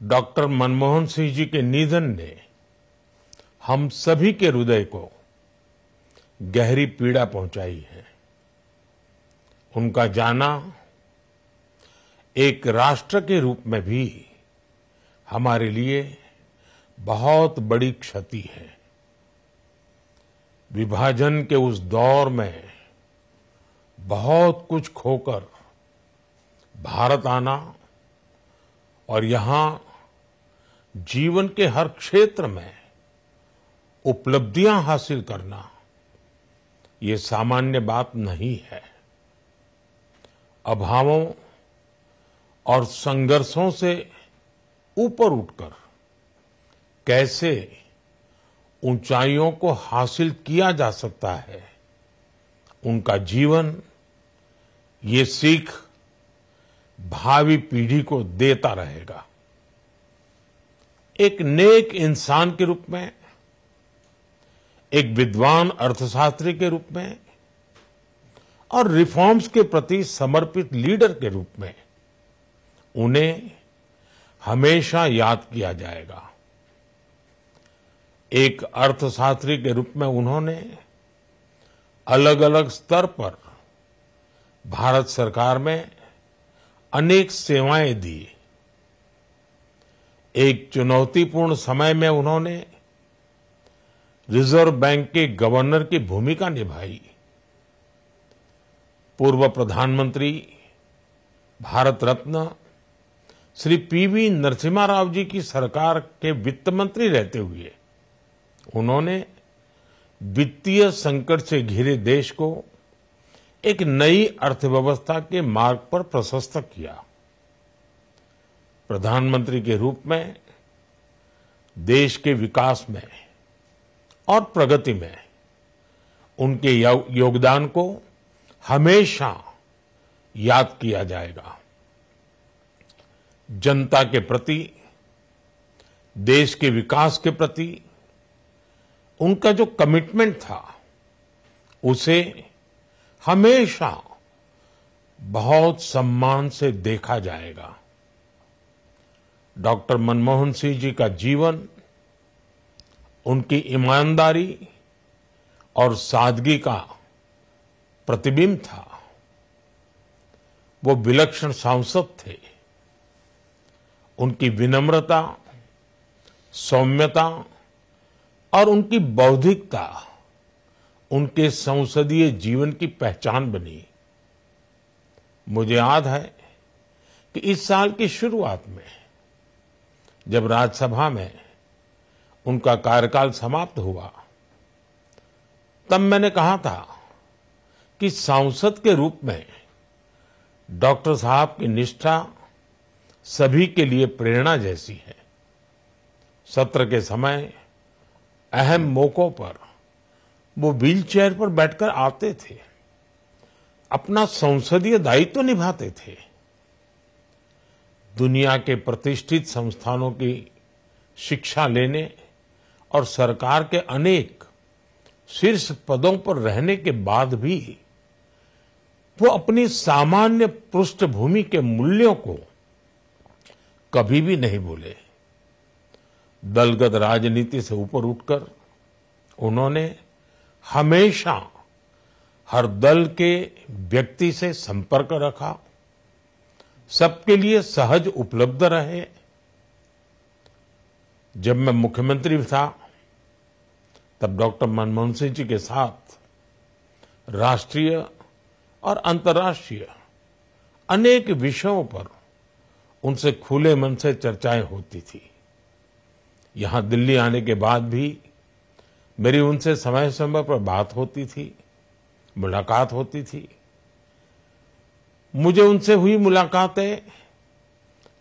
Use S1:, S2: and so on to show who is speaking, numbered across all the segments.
S1: Doctor Manmohan Singh ji के निधन ने हम सभी के हृदय को गहरी पीड़ा पहुंचाई है। उनका जाना एक राष्ट्र के रूप में भी हमारे लिए बहुत बड़ी क्षति है। विभाजन के उस दौर में बहुत कुछ खोकर भारत आना और यहां जीवन के हर क्षेत्र में उपलब्धियां हासिल करना ये सामान्य बात नहीं है। अभावों और संघर्षों से ऊपर उठकर कैसे ऊंचाइयों को हासिल किया जा सकता है, उनका जीवन ये सीख भावी पीढ़ी को देता रहेगा। एक नेक इंसान के रूप में, एक विद्वान अर्थशास्त्री के रूप में और रिफॉर्म्स के प्रति समर्पित लीडर के रूप में उन्हें हमेशा याद किया जाएगा। एक अर्थशास्त्री के रूप में उन्होंने अलग अलग स्तर पर भारत सरकार में अनेक सेवाएं दी। एक चुनौतीपूर्ण समय में उन्होंने रिजर्व बैंक के गवर्नर की भूमिका निभाई। पूर्व प्रधानमंत्री भारत रत्न श्री पीवी नरसिम्हा राव जी की सरकार के वित्त मंत्री रहते हुए उन्होंने वित्तीय संकट से घिरे देश को एक नई अर्थव्यवस्था के मार्ग पर प्रशस्त किया। प्रधानमंत्री के रूप में देश के विकास में और प्रगति में उनके योगदान को हमेशा याद किया जाएगा। जनता के प्रति, देश के विकास के प्रति उनका जो कमिटमेंट था उसे हमेशा बहुत सम्मान से देखा जाएगा। डॉक्टर मनमोहन सिंह जी का जीवन उनकी ईमानदारी और सादगी का प्रतिबिंब था। वो विलक्षण सांसद थे। उनकी विनम्रता, सौम्यता और उनकी बौद्धिकता उनके संसदीय जीवन की पहचान बनी। मुझे याद है कि इस साल की शुरुआत में जब राज्यसभा में उनका कार्यकाल समाप्त हुआ, तब मैंने कहा था कि सांसद के रूप में डॉक्टर साहब की निष्ठा सभी के लिए प्रेरणा जैसी है। सत्र के समय अहम मौकों पर वो व्हीलचेयर पर बैठकर आते थे, अपना संसदीय दायित्व निभाते थे। दुनिया के प्रतिष्ठित संस्थानों की शिक्षा लेने और सरकार के अनेक शीर्ष पदों पर रहने के बाद भी वो अपनी सामान्य पृष्ठभूमि के मूल्यों को कभी भी नहीं भूले। दलगत राजनीति से ऊपर उठकर उन्होंने हमेशा हर दल के व्यक्ति से संपर्क रखा, सबके लिए सहज उपलब्ध रहे। जब मैं मुख्यमंत्री था तब डॉक्टर मनमोहन सिंह जी के साथ राष्ट्रीय और अंतर्राष्ट्रीय अनेक विषयों पर उनसे खुले मन से चर्चाएं होती थी। यहां दिल्ली आने के बाद भी मेरी उनसे समय समय पर बात होती थी, मुलाकात होती थी। मुझे उनसे हुई मुलाकातें,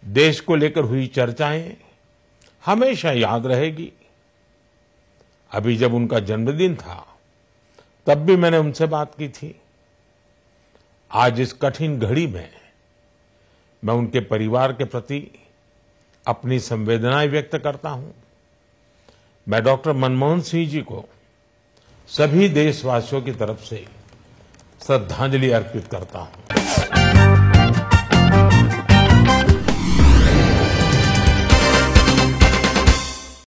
S1: देश को लेकर हुई चर्चाएं हमेशा याद रहेगी। अभी जब उनका जन्मदिन था तब भी मैंने उनसे बात की थी। आज इस कठिन घड़ी में मैं उनके परिवार के प्रति अपनी संवेदनाएं व्यक्त करता हूं। मैं डॉक्टर मनमोहन सिंह जी को सभी देशवासियों की तरफ से श्रद्धांजलि अर्पित करता हूं।